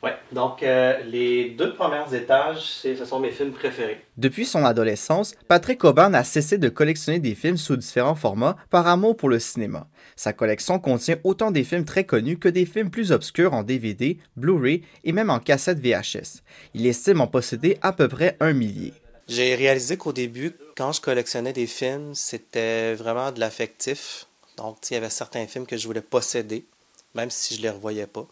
Ouais, donc les deux premiers étages, ce sont mes films préférés. Depuis son adolescence, Patrick Aubin n'a cessé de collectionner des films sous différents formats par amour pour le cinéma. Sa collection contient autant des films très connus que des films plus obscurs en DVD, Blu-ray et même en cassette VHS. Il estime en posséder à peu près 1 millier. J'ai réalisé qu'au début, quand je collectionnais des films, c'était vraiment de l'affectif. Donc, il y avait certains films que je voulais posséder, même si je ne les revoyais pas.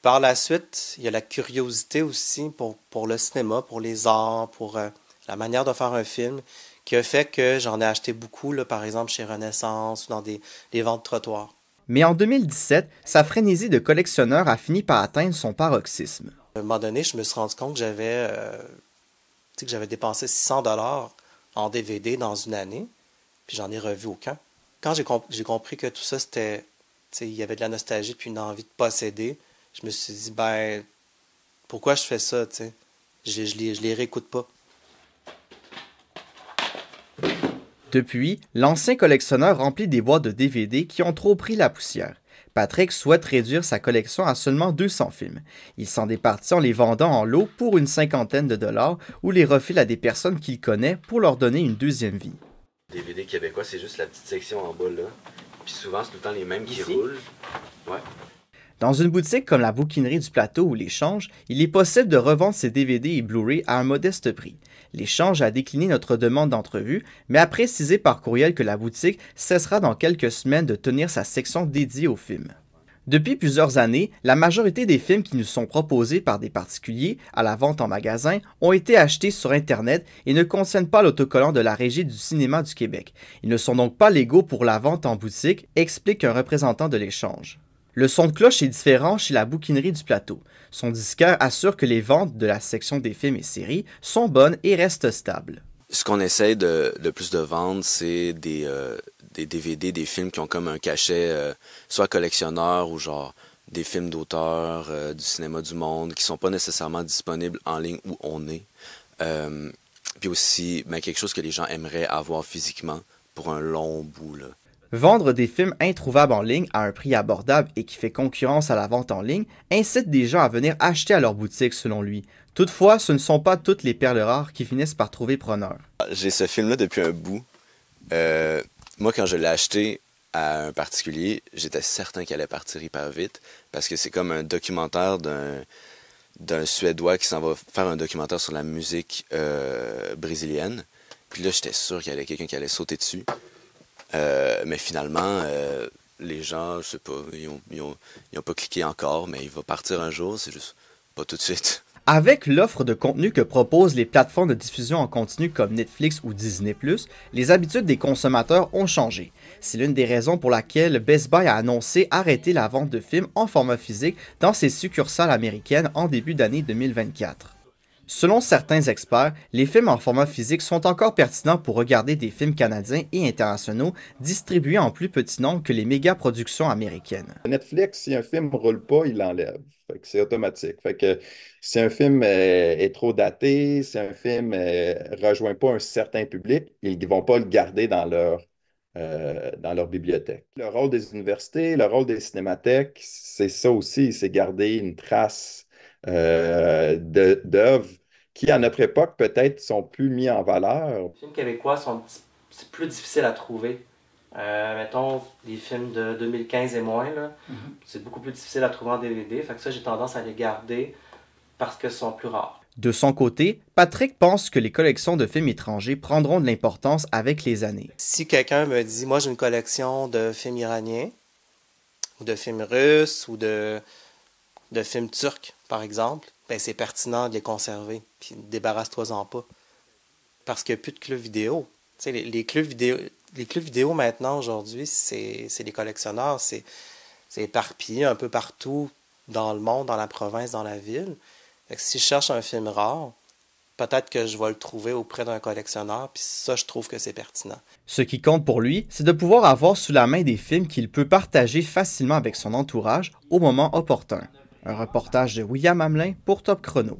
Par la suite, il y a la curiosité aussi pour le cinéma, pour les arts, pour la manière de faire un film, qui a fait que j'en ai acheté beaucoup, là, par exemple chez Renaissance ou dans des ventes trottoirs. Mais en 2017, sa frénésie de collectionneur a fini par atteindre son paroxysme. À un moment donné, je me suis rendu compte que j'avais dépensé 600$ en DVD dans une année, puis j'en ai revu aucun. Quand j'ai compris que tout ça, il y avait de la nostalgie puis une envie de posséder, je me suis dit, ben, pourquoi je fais ça, tu sais? Je les réécoute pas. Depuis, l'ancien collectionneur remplit des boîtes de DVD qui ont trop pris la poussière. Patrick souhaite réduire sa collection à seulement 200 films. Il s'en départit en les vendant en lot pour une cinquantaine de dollars ou les refile à des personnes qu'il connaît pour leur donner une deuxième vie. DVD québécois, c'est juste la petite section en bas là. Puis souvent, c'est tout le temps les mêmes qui roulent. Ouais. Dans une boutique comme la Bouquinerie du Plateau ou l'Échange, il est possible de revendre ses DVD et Blu-ray à un modeste prix. L'Échange a décliné notre demande d'entrevue, mais a précisé par courriel que la boutique cessera dans quelques semaines de tenir sa section dédiée aux films. Depuis plusieurs années, la majorité des films qui nous sont proposés par des particuliers à la vente en magasin ont été achetés sur Internet et ne contiennent pas l'autocollant de la Régie du cinéma du Québec. Ils ne sont donc pas légaux pour la vente en boutique, explique un représentant de l'Échange. Le son de cloche est différent chez la Bouquinerie du Plateau. Son disquaire assure que les ventes de la section des films et séries sont bonnes et restent stables. Ce qu'on essaye de plus de vendre, c'est des DVD, des films qui ont comme un cachet soit collectionneur ou genre des films d'auteur du cinéma du monde qui sont pas nécessairement disponibles en ligne où on est. Puis aussi quelque chose que les gens aimeraient avoir physiquement pour un long bout, là. Vendre des films introuvables en ligne à un prix abordable et qui fait concurrence à la vente en ligne incite des gens à venir acheter à leur boutique selon lui. Toutefois, ce ne sont pas toutes les perles rares qui finissent par trouver preneur. J'ai ce film-là depuis un bout. Moi, quand je l'ai acheté à un particulier, j'étais certain qu'il allait partir hyper vite parce que c'est comme un documentaire d'un Suédois qui s'en va faire un documentaire sur la musique brésilienne. Puis là, j'étais sûr qu'il y avait quelqu'un qui allait sauter dessus. Mais finalement, les gens, je sais pas, ils ont pas cliqué encore, mais il va partir un jour, c'est juste pas tout de suite. Avec l'offre de contenu que proposent les plateformes de diffusion en continu comme Netflix ou Disney+, les habitudes des consommateurs ont changé. C'est l'une des raisons pour laquelle Best Buy a annoncé arrêter la vente de films en format physique dans ses succursales américaines en début d'année 2024. Selon certains experts, les films en format physique sont encore pertinents pour regarder des films canadiens et internationaux distribués en plus petit nombre que les méga-productions américaines. Netflix, si un film ne roule pas, il l'enlève. C'est automatique. Fait que si un film est trop daté, si un film ne rejoint pas un certain public, ils ne vont pas le garder dans leur bibliothèque. Le rôle des universités, le rôle des cinémathèques, c'est ça aussi, c'est garder une trace d'œuvres qui, à notre époque, peut-être sont plus mis en valeur. Les films québécois c'est plus difficile à trouver. Mettons, des films de 2015 et moins, là, c'est beaucoup plus difficile à trouver en DVD. Fait que ça, j'ai tendance à les garder parce que ce sont plus rares. De son côté, Patrick pense que les collections de films étrangers prendront de l'importance avec les années. Si quelqu'un me dit, moi j'ai une collection de films iraniens, ou de films russes, ou de films turcs, par exemple, ben c'est pertinent de les conserver, puis débarrasse-toi-en pas. Parce qu'il n'y a plus de clubs vidéo. Tu sais, les clubs vidéo maintenant, aujourd'hui, c'est des collectionneurs, c'est éparpillé un peu partout dans le monde, dans la province, dans la ville. Fait que si je cherche un film rare, peut-être que je vais le trouver auprès d'un collectionneur, puis ça, je trouve que c'est pertinent. Ce qui compte pour lui, c'est de pouvoir avoir sous la main des films qu'il peut partager facilement avec son entourage au moment opportun. Un reportage de William Hamelin pour Top Chrono.